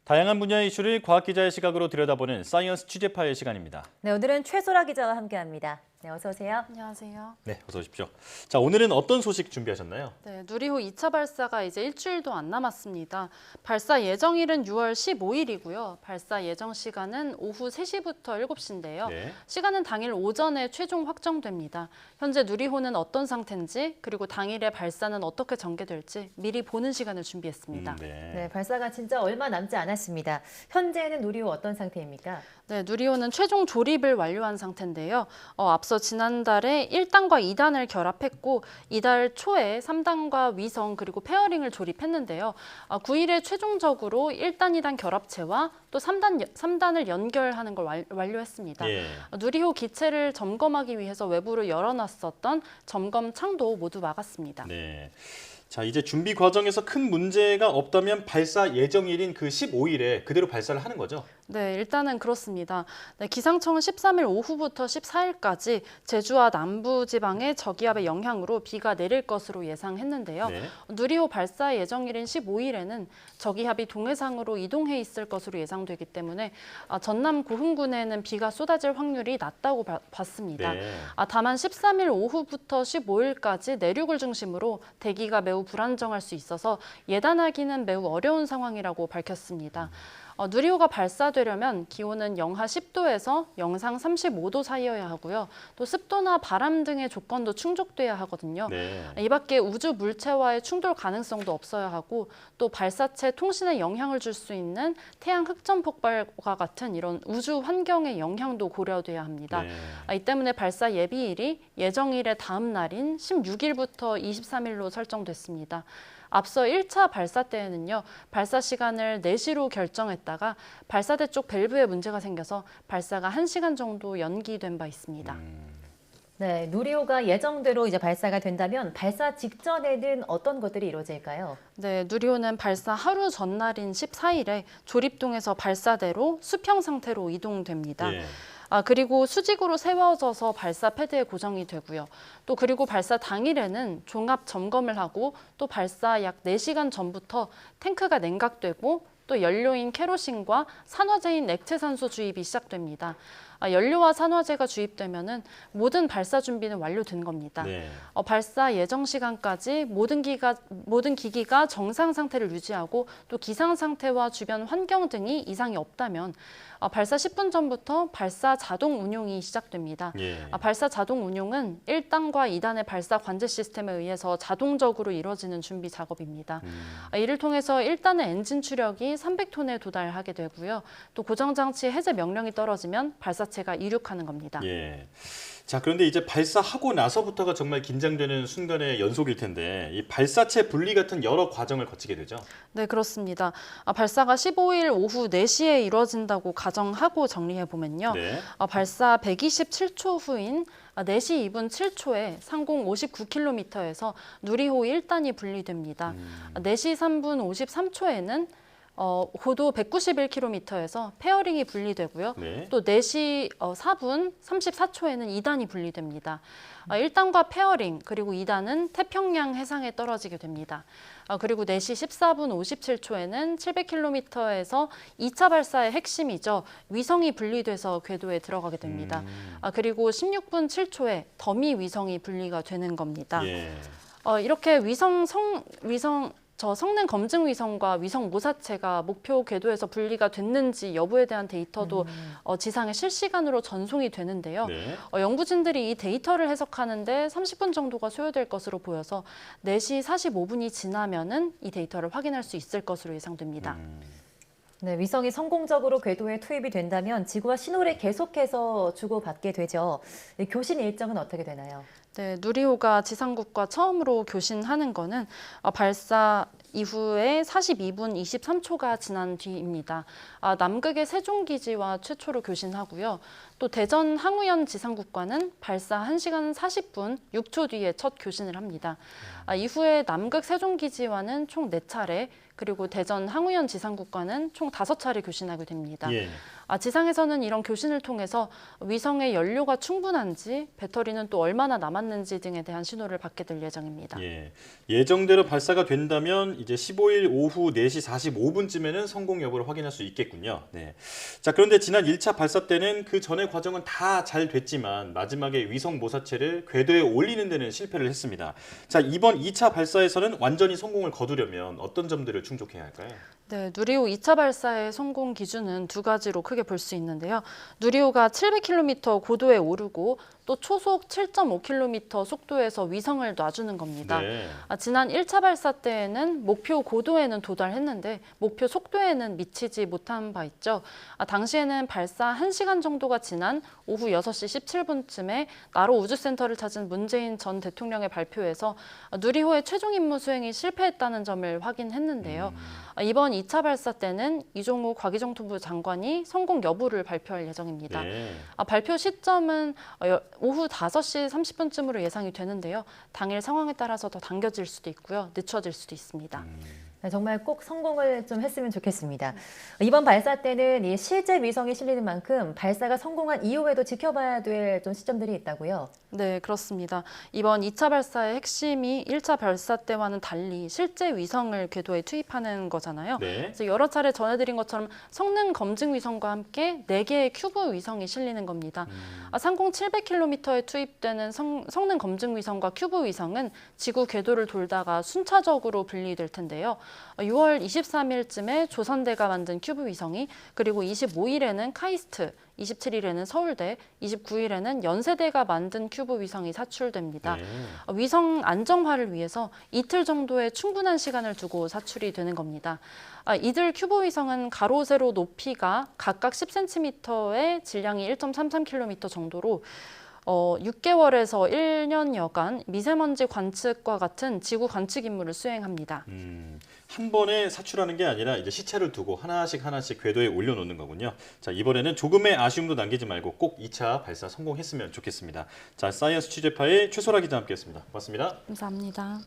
다양한 분야의 이슈를 과학 기자의 시각으로 들여다보는 사이언스 취재파의 시간입니다. 네, 오늘은 최소라 기자와 함께합니다. 네, 어서 오세요. 안녕하세요. 네, 어서 오십시오. 자, 오늘은 어떤 소식 준비하셨나요? 네, 누리호 2차 발사가 이제 일주일도 안 남았습니다. 발사 예정일은 6월 15일이고요. 발사 예정 시간은 오후 3시부터 7시인데요. 네. 시간은 당일 오전에 최종 확정됩니다. 현재 누리호는 어떤 상태인지 그리고 당일의 발사는 어떻게 전개될지 미리 보는 시간을 준비했습니다. 네, 발사가 진짜 얼마 남지 않았습니다. 현재는 누리호 어떤 상태입니까? 네, 누리호는 최종 조립을 완료한 상태인데요. 앞서 지난달에 1단과 2단을 결합했고 이달 초에 3단과 위성 그리고 페어링을 조립했는데요. 9일에 최종적으로 1단, 2단 결합체와 또 3단을 연결하는 걸 완료했습니다. 예. 누리호 기체를 점검하기 위해서 외부로 열어놨었던 점검 창도 모두 막았습니다. 네. 자, 이제 준비 과정에서 큰 문제가 없다면 발사 예정일인 그 15일에 그대로 발사를 하는 거죠? 네, 일단은 그렇습니다. 네, 기상청은 13일 오후부터 14일까지 제주와 남부지방의 저기압의 영향으로 비가 내릴 것으로 예상했는데요. 네. 누리호 발사 예정일인 15일에는 저기압이 동해상으로 이동해 있을 것으로 예상되기 때문에 전남 고흥군에는 비가 쏟아질 확률이 낮다고 봤습니다. 네. 다만 13일 오후부터 15일까지 내륙을 중심으로 대기가 매우 불안정할 수 있어서 예단하기는 매우 어려운 상황이라고 밝혔습니다. 누리호가 발사되려면 기온은 영하 10도에서 영상 35도 사이여야 하고요. 또 습도나 바람 등의 조건도 충족돼야 하거든요. 네. 이 밖에 우주 물체와의 충돌 가능성도 없어야 하고 또 발사체 통신에 영향을 줄 수 있는 태양 흑점 폭발과 같은 이런 우주 환경의 영향도 고려돼야 합니다. 네. 이 때문에 발사 예비일이 예정일의 다음 날인 16일부터 23일로 설정됐습니다. 앞서 1차 발사 때에는요, 발사 시간을 4시로 결정했다가 발사대 쪽 밸브에 문제가 생겨서 발사가 1시간 정도 연기된 바 있습니다. 네, 누리호가 예정대로 이제 발사가 된다면 발사 직전에는 어떤 것들이 이루어질까요? 네, 누리호는 발사 하루 전날인 14일에 조립동에서 발사대로 수평 상태로 이동됩니다. 예. 그리고 수직으로 세워져서 발사 패드에 고정이 되고요. 또 그리고 발사 당일에는 종합 점검을 하고 또 발사 약 4시간 전부터 탱크가 냉각되고 또 연료인 케로신과 산화제인 액체산소 주입이 시작됩니다. 연료와 산화제가 주입되면은 모든 발사 준비는 완료된 겁니다. 네. 발사 예정 시간까지 모든 기기가 정상 상태를 유지하고 또 기상 상태와 주변 환경 등이 이상이 없다면 발사 10분 전부터 발사 자동 운용이 시작됩니다. 예. 발사 자동 운용은 1단과 2단의 발사 관제 시스템에 의해서 자동적으로 이루어지는 준비 작업입니다. 이를 통해서 1단의 엔진 추력이 300톤에 도달하게 되고요. 또 고정장치 해제 명령이 떨어지면 발사체가 이륙하는 겁니다. 예. 자, 그런데 이제 발사하고 나서부터가 정말 긴장되는 순간의 연속일 텐데 이 발사체 분리 같은 여러 과정을 거치게 되죠? 네, 그렇습니다. 발사가 15일 오후 4시에 이루어진다고 가정하고 정리해 보면요. 네. 발사 127초 후인 4시 2분 7초에 상공 59km에서 누리호 1단이 분리됩니다. 4시 3분 53초에는 고도 191km에서 페어링이 분리되고요. 네. 또 4시 4분 34초에는 2단이 분리됩니다. 1단과 페어링 그리고 2단은 태평양 해상에 떨어지게 됩니다. 그리고 4시 14분 57초에는 700km에서 2차 발사의 핵심이죠. 위성이 분리돼서 궤도에 들어가게 됩니다. 그리고 16분 7초에 더미 위성이 분리가 되는 겁니다. 예. 이렇게 성능 검증 위성과 위성 모사체가 목표 궤도에서 분리가 됐는지 여부에 대한 데이터도 지상에 실시간으로 전송이 되는데요. 네. 연구진들이 이 데이터를 해석하는데 30분 정도가 소요될 것으로 보여서 4시 45분이 지나면은 이 데이터를 확인할 수 있을 것으로 예상됩니다. 네, 위성이 성공적으로 궤도에 투입이 된다면 지구와 신호를 계속해서 주고받게 되죠. 교신 일정은 어떻게 되나요? 네, 누리호가 지상국과 처음으로 교신하는 거는 발사 이후에 42분 23초가 지난 뒤입니다. 남극의 세종기지와 최초로 교신하고요. 또 대전 항우연 지상국과는 발사 1시간 40분 6초 뒤에 첫 교신을 합니다. 이후에 남극 세종기지와는 총 4차례, 그리고 대전 항우연 지상국과는 총 5차례 교신하게 됩니다. 예. 지상에서는 이런 교신을 통해서 위성의 연료가 충분한지, 배터리는 또 얼마나 남았는지 등에 대한 신호를 받게 될 예정입니다. 예정대로 발사가 된다면 이제 15일 오후 4시 45분쯤에는 성공 여부를 확인할 수 있겠군요. 네. 자, 그런데 지난 1차 발사 때는 그 전의 과정은 다 잘 됐지만 마지막에 위성 모사체를 궤도에 올리는 데는 실패를 했습니다. 자, 이번 2차 발사에서는 완전히 성공을 거두려면 어떤 점들을 충족해야 할까요? 네, 누리호 2차 발사의 성공 기준은 두 가지로 크게 볼 수 있는데요. 누리호가 700km 고도에 오르고 또 초속 7.5km 속도에서 위성을 놔주는 겁니다. 네. 지난 1차 발사 때에는 목표 고도에는 도달했는데 목표 속도에는 미치지 못한 바 있죠. 당시에는 발사 1시간 정도가 지난 오후 6시 17분쯤에 나로 우주센터를 찾은 문재인 전 대통령의 발표에서 누리호의 최종 임무 수행이 실패했다는 점을 확인했는데요. 이번 2차 발사 때는 이종우 과기정통부 장관이 성공 여부를 발표할 예정입니다. 네. 발표 시점은 오후 5시 30분쯤으로 예상이 되는데요. 당일 상황에 따라서 더 당겨질 수도 있고요. 늦춰질 수도 있습니다. 네, 정말 꼭 성공을 좀 했으면 좋겠습니다. 이번 발사 때는 이 실제 위성이 실리는 만큼 발사가 성공한 이후에도 지켜봐야 될 좀 시점들이 있다고요? 네, 그렇습니다. 이번 2차 발사의 핵심이 1차 발사 때와는 달리 실제 위성을 궤도에 투입하는 거잖아요. 네. 그래서 여러 차례 전해드린 것처럼 성능 검증 위성과 함께 4개의 큐브 위성이 실리는 겁니다. 상공 700km에 투입되는 성능 검증 위성과 큐브 위성은 지구 궤도를 돌다가 순차적으로 분리될 텐데요. 6월 23일쯤에 조선대가 만든 큐브 위성이, 그리고 25일에는 카이스트, 27일에는 서울대, 29일에는 연세대가 만든 큐브 위성이 사출됩니다. 네. 위성 안정화를 위해서 이틀 정도의 충분한 시간을 두고 사출이 되는 겁니다. 이들 큐브 위성은 가로 세로 높이가 각각 10cm에 질량이 1.33km 정도로 6개월에서 1년여간 미세먼지 관측과 같은 지구 관측 임무를 수행합니다. 한 번에 사출하는 게 아니라 이제 시차를 두고 하나씩 궤도에 올려놓는 거군요. 자, 이번에는 조금의 아쉬움도 남기지 말고 꼭 2차 발사 성공했으면 좋겠습니다. 자, 사이언스 취재파의 최소라 기자 함께했습니다. 고맙습니다. 감사합니다.